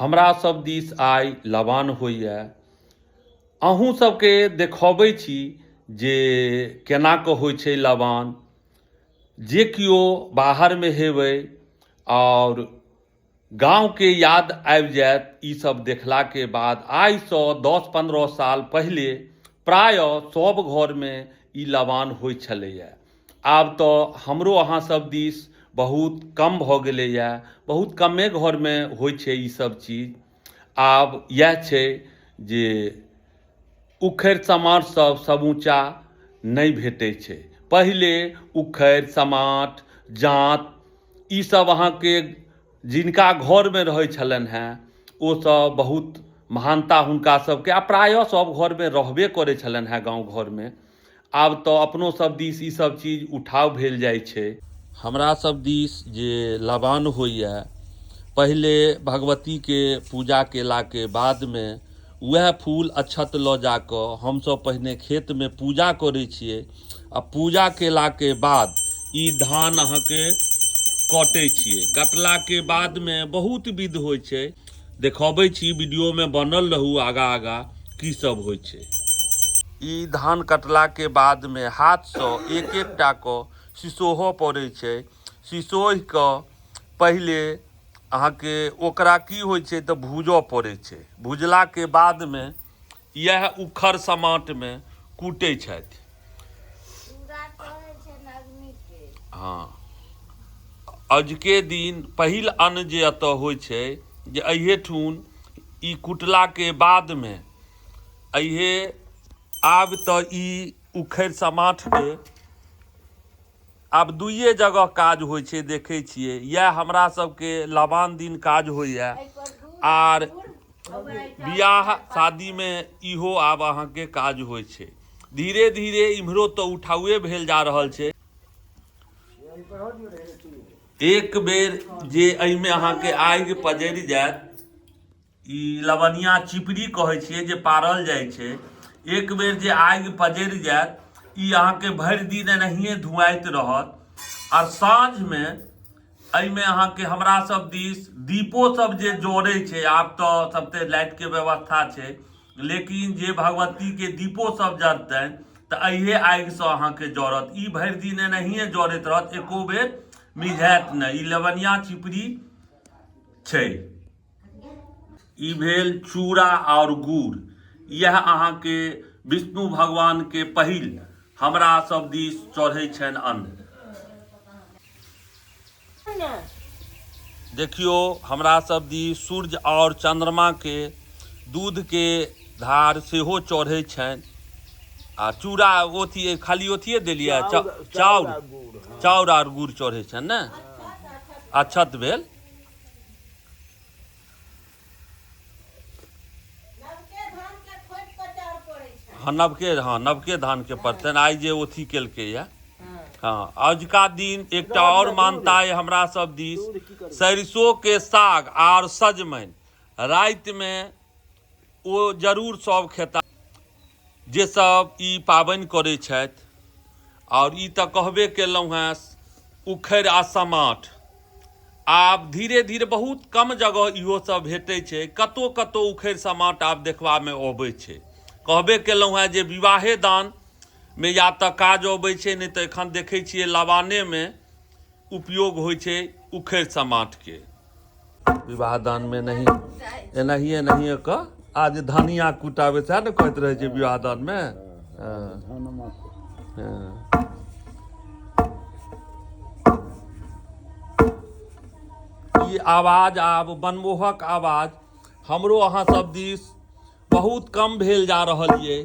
हमरा सब दिस आइ लबान होइए। अहूँ सबके देखबै छी जे केना कऽ होइ छै लबान। जे किओ बाहरमे हेबै और गाँवके याद आबि जायत ई सब देखलाके बाद। आइसँ 10-15 साल पहिले प्रायः सब घरमे ई लबान होइ छलैए। आब तऽ हमरो अहाँ सब दिस बहुत कम भऽ गेलैए, बहुत कमे घरमे होइ छै ई सब चीज। आब इएह छै जे उखड़ि समाट सब ऊँचा नहि भेटै छै। पहिले उखड़ि समाट जाँत ई सब अहाँके जिनका घरमे रहै छलनि हेँ ओसब बहुत महानता हुनका सबके, आ प्रायः सब घरमे रहबे करै छलनि हेँ गाँव घरमे। आब तऽ अपनो सब दिस ई सब चीज उठाव भेल जाइ छै। हमरा सब दिस जे लबान होइए, पहिले भगवतीके पूजा केलाके बादमे वएह फूल अक्षत लऽ जाकऽ हमसब पहिने खेतमे पूजा करै छियै। आ पूजा केलाके बाद ई धान अहाँके कटै छियै। कटलाके बादमे बहुत विध होइ छै, देखबै छी वीडियोमे बनल रहू आगाँ की सब होइ छै। ई धान कटलाके बादमे हाथसँ एक एकटा कऽ सिसोहऽ पड़ै छै। सिसोहि कऽ पहिले अहाँके ओकरा की होइ छै तऽ भूजऽ पड़ै छै। भुजलाके बादमे इएह उखड़ समाटमे कूटै छथि। हाँ, अजुके दिन पहिल अन्न जे एतऽ होइ छै जे अहिठुन ई कुटलाके बादमे अहिए आब तऽ ई उखड़ि समाटके आब दुइये जगह काज होइ छै देखै छियै। इएह हमरा सबके लबान दिन काज होइए। आर बियाह शादीमे इहो आब अहाँके काज होइ छै। धीरे धीरे इम्हरो तऽ उठाउए भेल जा रहल छै। एक बेर जे एहिमे अहाँके आगि पजरि जायत, ई लवनिया चिपड़ी कहै छियै जे पारल जाइ छै। एक बेर जे आगि पजरि जायत ई अहाँके भरि दिन एनाहिए धुआइत रहत। और साँझमे एहिमे अहाँके हमरा सब दिस दीपो सब जे जड़ै छै, आब तऽ सबते लाइटके व्यवस्था छै, लेकिन जे भगवतीके दीपो सब जरतनि तऽ अहिए आगिसँ अहाँके जरत। ई भरि दिन एनाहिए जरैत रहत, एको बेर मिझायत नहि। ई लवनिया चिपड़ी छै। ई भेल चूड़ा और गुड़। यह अहाँके विष्णु भगवानके पहिल हमरा सब दिस चढ़ै छनि अन्न। देखियो हमरा सब दिस सूर्य और चंद्रमा के दूधके धार सेहो चढ़ै छनि। आ चूड़ा ओथी खाली ओथिए देलियै, चाउर और गुड़ चढ़ै छनि ने, अक्षत भेल। हाँ, नवके धानके पड़तनि आइ जे ओथी केलकैए। हाँ, अजुका दिन एकटा और मानता है हमरा सब दिस, सरिसो के साग और सजमनि रातिमे ओ जरूर सब खेता जे सब ई पाबनि करै छथि। और ई तऽ कहबे केलहुँ हेँ उखड़ि आ समाट। आब धीरे धीरे बहुत कम जगह इहो सब भेटै छै। कतौ कतौ उखड़ि समाट आब देखबामे अबै छै। कहबे केलहुँ हेँ जे विवाहे दानमे या तऽ काज अबै छै, नहि तऽ एखन देखै छियै लबानेमे उपयोग होइ छै उखड़ि समाटके। विवाह दानमे एनाहिए कऽ आज धनिया कुटाबै, सएह ने कहैत रहै छै विवाह दानमे। ई आवाज आब मनमोहक आवाज हमरो अहाँ सब दिस बहुत कम भेल जा रहल ये।